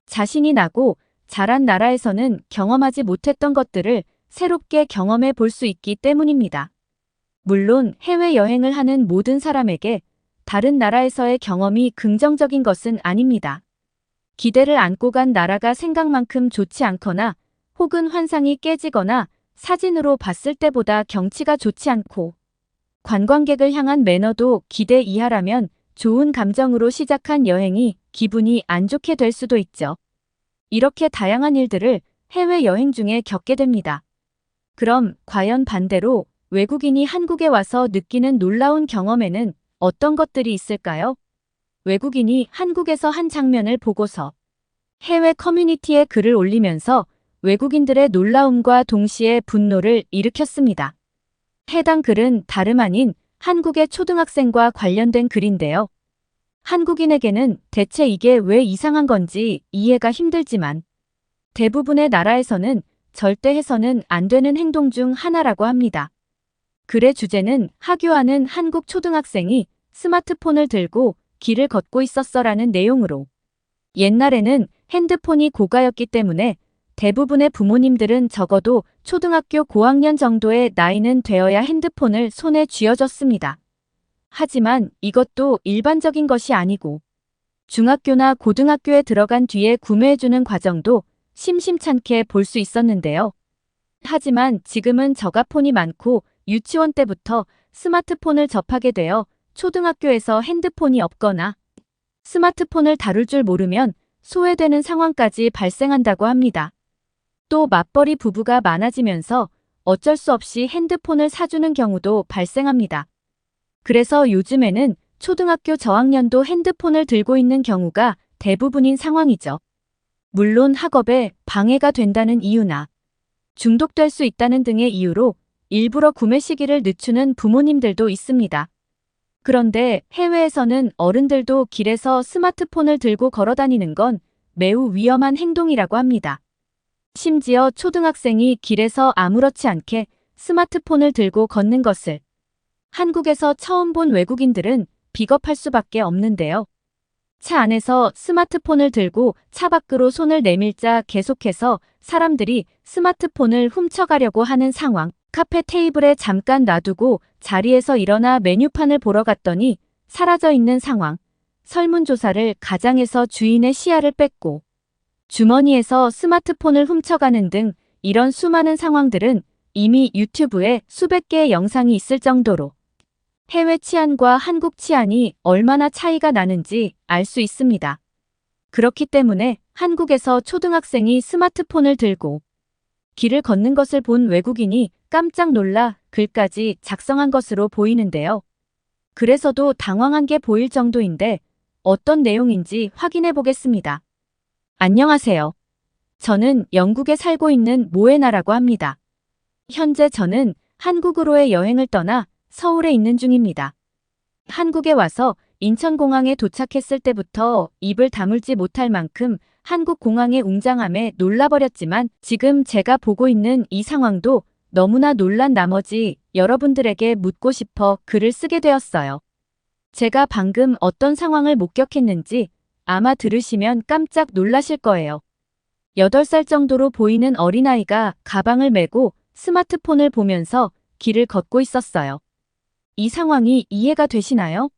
자신이 나고 자란 나라에서는 경험하지 못했던 것들을 새롭게 경험해 볼 수 있기 때문입니다. 물론 해외여행을 하는 모든 사람에게 다른 나라에서의 경험이 긍정적인 것은 아닙니다. 기대를 안고 간 나라가 생각만큼 좋지 않거나 혹은 환상이 깨지거나 사진으로 봤을 때보다 경치가 좋지 않고 관광객을 향한 매너도 기대 이하라면 좋은 감정으로 시작한 여행이 기분이 안 좋게 될 수도 있죠. 이렇게 다양한 일들을 해외여행 중에 겪게 됩니다. 그럼 과연 반대로 외국인이 한국에 와서 느끼는 놀라운 경험에는 어떤 것들이 있을까요? 외국인이 한국에서 한 장면을 보고서 해외 커뮤니티에 글을 올리면서 외국인들의 놀라움과 동시에 분노를 일으켰습니다. 해당 글은 다름 아닌 한국의 초등학생과 관련된 글인데요. 한국인에게는 대체 이게 왜 이상한 건지 이해가 힘들지만 대부분의 나라에서는 절대 해서는 안 되는 행동 중 하나라고 합니다. 글의 주제는 하교하는 한국 초등학생이 스마트폰을 들고 길을 걷고 있었어라는 내용으로 옛날에는 핸드폰이 고가였기 때문에 대부분의 부모님들은 적어도 초등학교 고학년 정도의 나이는 되어야 핸드폰을 손에 쥐어줬습니다. 하지만 이것도 일반적인 것이 아니고 중학교나 고등학교에 들어간 뒤에 구매해주는 과정도 심심찮게 볼 수 있었는데요. 하지만 지금은 저가폰이 많고 유치원 때부터 스마트폰을 접하게 되어 초등학교에서 핸드폰이 없거나 스마트폰을 다룰 줄 모르면 소외되는 상황까지 발생한다고 합니다. 또 맞벌이 부부가 많아지면서 어쩔 수 없이 핸드폰을 사주는 경우도 발생합니다. 그래서 요즘에는 초등학교 저학년도 핸드폰을 들고 있는 경우가 대부분인 상황이죠. 물론 학업에 방해가 된다는 이유나 중독될 수 있다는 등의 이유로 일부러 구매 시기를 늦추는 부모님들도 있습니다. 그런데 해외에서는 어른들도 길에서 스마트폰을 들고 걸어다니는 건 매우 위험한 행동이라고 합니다. 심지어 초등학생이 길에서 아무렇지 않게 스마트폰을 들고 걷는 것을 한국에서 처음 본 외국인들은 비겁할 수밖에 없는데요. 차 안에서 스마트폰을 들고 차 밖으로 손을 내밀자 계속해서 사람들이 스마트폰을 훔쳐가려고 하는 상황. 카페 테이블에 잠깐 놔두고 자리에서 일어나 메뉴판을 보러 갔더니 사라져 있는 상황. 설문조사를 가장에서 주인의 시야를 뺏고 주머니에서 스마트폰을 훔쳐가는 등 이런 수많은 상황들은 이미 유튜브에 수백 개의 영상이 있을 정도로 해외 치안과 한국 치안이 얼마나 차이가 나는지 알 수 있습니다. 그렇기 때문에 한국에서 초등학생이 스마트폰을 들고 길을 걷는 것을 본 외국인이 깜짝 놀라 글까지 작성한 것으로 보이는데요. 그래서도 당황한 게 보일 정도인데 어떤 내용인지 확인해 보겠습니다. 안녕하세요. 저는 영국에 살고 있는 모에나라고 합니다. 현재 저는 한국으로의 여행을 떠나 서울에 있는 중입니다. 한국에 와서 인천공항에 도착했을 때부터 입을 다물지 못할 만큼 한국 공항의 웅장함에 놀라버렸지만 지금 제가 보고 있는 이 상황도 너무나 놀란 나머지 여러분들에게 묻고 싶어 글을 쓰게 되었어요. 제가 방금 어떤 상황을 목격했는지 아마 들으시면 깜짝 놀라실 거예요. 8살 정도로 보이는 어린아이가 가방을 메고 스마트폰을 보면서 길을 걷고 있었어요. 이 상황이 이해가 되시나요?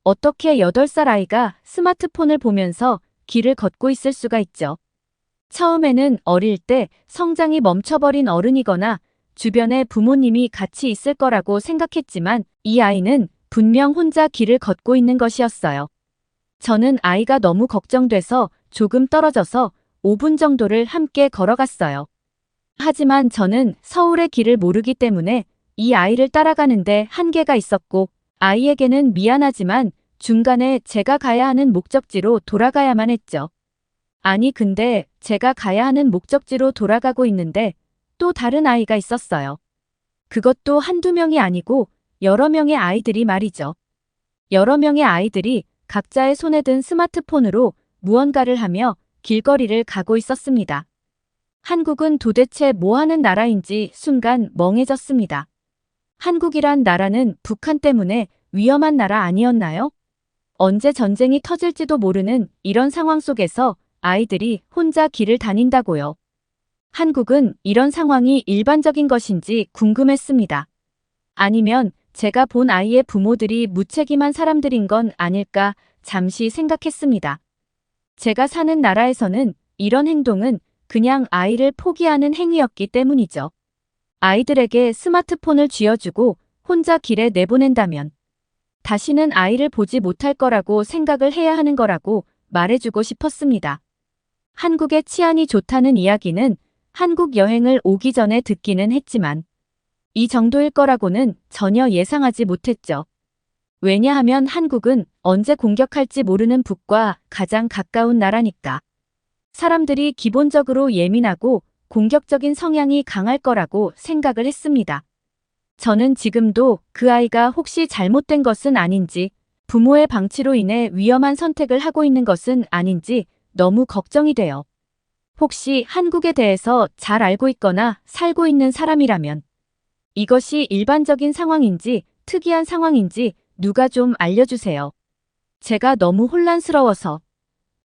어떻게 8살 아이가 스마트폰을 보면서 길을 걷고 있을 수가 있죠? 처음에는 어릴 때 성장이 멈춰버린 어른이거나 주변에 부모님이 같이 있을 거라고 생각했지만 이 아이는 분명 혼자 길을 걷고 있는 것이었어요. 저는 아이가 너무 걱정돼서 조금 떨어져서 5분 정도를 함께 걸어갔어요. 하지만 저는 서울의 길을 모르기 때문에 이 아이를 따라가는데 한계가 있었고 아이에게는 미안하지만 중간에 제가 가야 하는 목적지로 돌아가야만 했죠. 아니 근데 제가 가야 하는 목적지로 돌아가고 있는데 또 다른 아이가 있었어요. 그것도 한두 명이 아니고 여러 명의 아이들이 말이죠. 여러 명의 아이들이 각자의 손에 든 스마트폰으로 무언가를 하며 길거리를 가고 있었습니다. 한국은 도대체 뭐 하는 나라인지 순간 멍해졌습니다. 한국이란 나라는 북한 때문에 위험한 나라 아니었나요? 언제 전쟁이 터질지도 모르는 이런 상황 속에서 아이들이 혼자 길을 다닌다고요. 한국은 이런 상황이 일반적인 것인지 궁금했습니다. 아니면 제가 본 아이의 부모들이 무책임한 사람들인 건 아닐까 잠시 생각했습니다. 제가 사는 나라에서는 이런 행동은 그냥 아이를 포기하는 행위였기 때문이죠. 아이들에게 스마트폰을 쥐어주고 혼자 길에 내보낸다면 다시는 아이를 보지 못할 거라고 생각을 해야 하는 거라고 말해주고 싶었습니다. 한국의 치안이 좋다는 이야기는 한국 여행을 오기 전에 듣기는 했지만 이 정도일 거라고는 전혀 예상하지 못했죠. 왜냐하면 한국은 언제 공격할지 모르는 북과 가장 가까운 나라니까. 사람들이 기본적으로 예민하고 공격적인 성향이 강할 거라고 생각을 했습니다. 저는 지금도 그 아이가 혹시 잘못된 것은 아닌지, 부모의 방치로 인해 위험한 선택을 하고 있는 것은 아닌지 너무 걱정이 돼요. 혹시 한국에 대해서 잘 알고 있거나 살고 있는 사람이라면 이것이 일반적인 상황인지 특이한 상황인지 누가 좀 알려주세요. 제가 너무 혼란스러워서.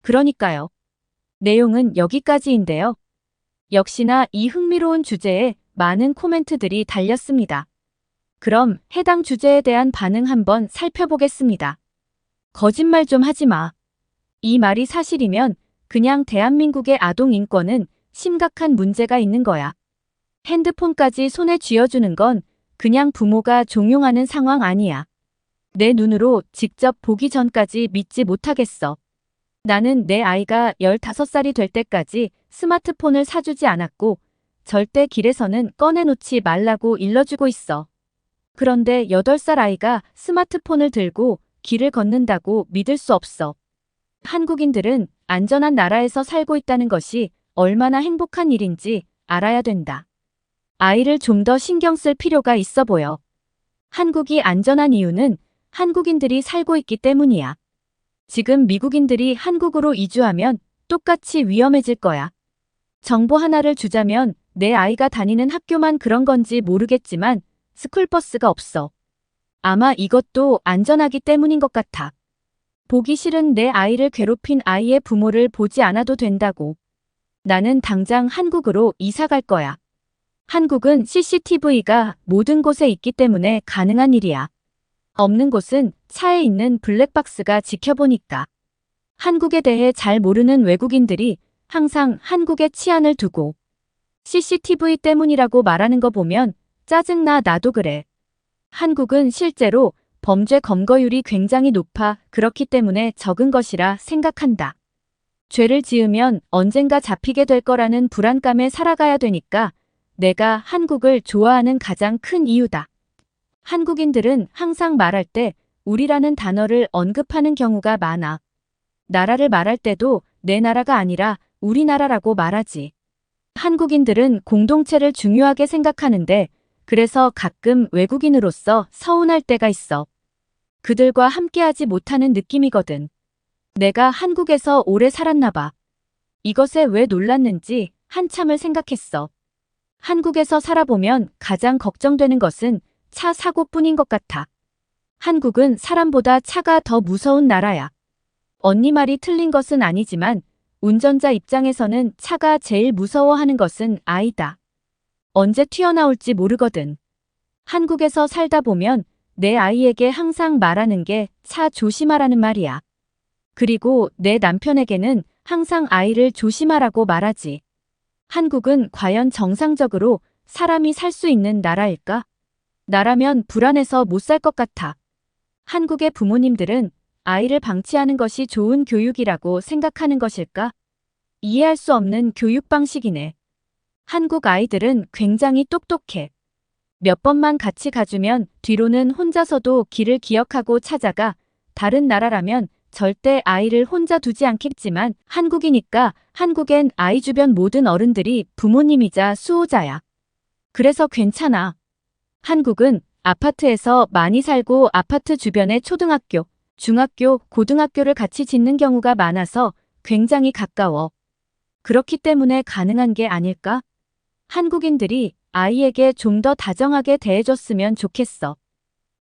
그러니까요. 내용은 여기까지인데요. 역시나 이 흥미로운 주제에 많은 코멘트들이 달렸습니다. 그럼 해당 주제에 대한 반응 한번 살펴보겠습니다. 거짓말 좀 하지 마. 이 말이 사실이면 그냥 대한민국의 아동 인권은 심각한 문제가 있는 거야. 핸드폰까지 손에 쥐어주는 건 그냥 부모가 종용하는 상황 아니야. 내 눈으로 직접 보기 전까지 믿지 못하겠어. 나는 내 아이가 15살이 될 때까지 스마트폰을 사주지 않았고 절대 길에서는 꺼내놓지 말라고 일러주고 있어. 그런데 8살 아이가 스마트폰을 들고 길을 걷는다고 믿을 수 없어. 한국인들은 안전한 나라에서 살고 있다는 것이 얼마나 행복한 일인지 알아야 된다. 아이를 좀 더 신경 쓸 필요가 있어 보여. 한국이 안전한 이유는 한국인들이 살고 있기 때문이야. 지금 미국인들이 한국으로 이주하면 똑같이 위험해질 거야. 정보 하나를 주자면 내 아이가 다니는 학교만 그런 건지 모르겠지만 스쿨버스가 없어. 아마 이것도 안전하기 때문인 것 같아. 보기 싫은 내 아이를 괴롭힌 아이의 부모를 보지 않아도 된다고. 나는 당장 한국으로 이사 갈 거야. 한국은 CCTV가 모든 곳에 있기 때문에 가능한 일이야. 없는 곳은 차에 있는 블랙박스가 지켜보니까. 한국에 대해 잘 모르는 외국인들이 항상 한국의 치안을 두고 CCTV 때문이라고 말하는 거 보면 짜증나. 나도 그래. 한국은 실제로 범죄 검거율이 굉장히 높아 그렇기 때문에 적은 것이라 생각한다. 죄를 지으면 언젠가 잡히게 될 거라는 불안감에 살아가야 되니까 내가 한국을 좋아하는 가장 큰 이유다. 한국인들은 항상 말할 때 우리라는 단어를 언급하는 경우가 많아. 나라를 말할 때도 내 나라가 아니라 우리나라라고 말하지. 한국인들은 공동체를 중요하게 생각하는데 그래서 가끔 외국인으로서 서운할 때가 있어. 그들과 함께하지 못하는 느낌이거든. 내가 한국에서 오래 살았나 봐. 이것에 왜 놀랐는지 한참을 생각했어. 한국에서 살아보면 가장 걱정되는 것은 차 사고뿐인 것 같아. 한국은 사람보다 차가 더 무서운 나라야. 언니 말이 틀린 것은 아니지만 운전자 입장에서는 차가 제일 무서워하는 것은 아이다. 언제 튀어나올지 모르거든. 한국에서 살다 보면 내 아이에게 항상 말하는 게 차 조심하라는 말이야. 그리고 내 남편에게는 항상 아이를 조심하라고 말하지. 한국은 과연 정상적으로 사람이 살 수 있는 나라일까? 나라면 불안해서 못 살 것 같아. 한국의 부모님들은 아이를 방치하는 것이 좋은 교육이라고 생각하는 것일까? 이해할 수 없는 교육 방식이네. 한국 아이들은 굉장히 똑똑해. 몇 번만 같이 가주면 뒤로는 혼자서도 길을 기억하고 찾아가. 다른 나라라면 절대 아이를 혼자 두지 않겠지만 한국이니까 한국엔 아이 주변 모든 어른들이 부모님이자 수호자야. 그래서 괜찮아. 한국은 아파트에서 많이 살고 아파트 주변에 초등학교, 중학교, 고등학교를 같이 짓는 경우가 많아서 굉장히 가까워. 그렇기 때문에 가능한 게 아닐까? 한국인들이 아이에게 좀 더 다정하게 대해줬으면 좋겠어.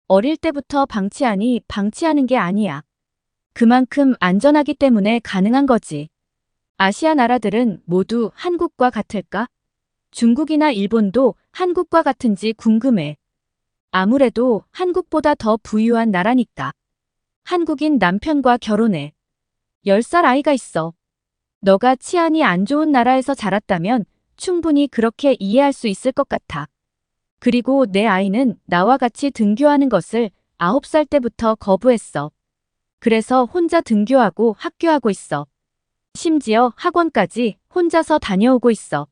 어릴 때부터 방치하니 방치하는 게 아니야. 그만큼 안전하기 때문에 가능한 거지. 아시아 나라들은 모두 한국과 같을까? 중국이나 일본도 한국과 같은지 궁금해. 아무래도 한국보다 더 부유한 나라니까. 한국인 남편과 결혼해. 10살 아이가 있어. 너가 치안이 안 좋은 나라에서 자랐다면 충분히 그렇게 이해할 수 있을 것 같아. 그리고 내 아이는 나와 같이 등교하는 것을 9살 때부터 거부했어. 그래서 혼자 등교하고 학교하고 있어. 심지어 학원까지 혼자서 다녀오고 있어.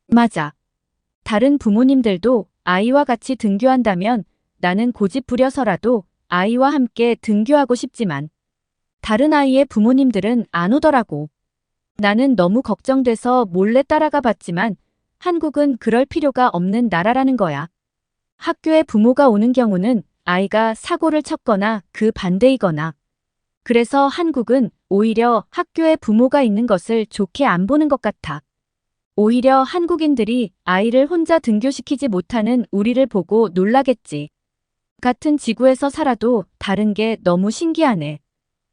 맞아. 다른 부모님들도 아이와 같이 등교한다면 나는 고집 부려서라도 아이와 함께 등교하고 싶지만 다른 아이의 부모님들은 안 오더라고. 나는 너무 걱정돼서 몰래 따라가 봤지만 한국은 그럴 필요가 없는 나라라는 거야. 학교에 부모가 오는 경우는 아이가 사고를 쳤거나 그 반대이거나. 그래서 한국은 오히려 학교에 부모가 있는 것을 좋게 안 보는 것 같아. 오히려 한국인들이 아이를 혼자 등교시키지 못하는 우리를 보고 놀라겠지. 같은 지구에서 살아도 다른 게 너무 신기하네.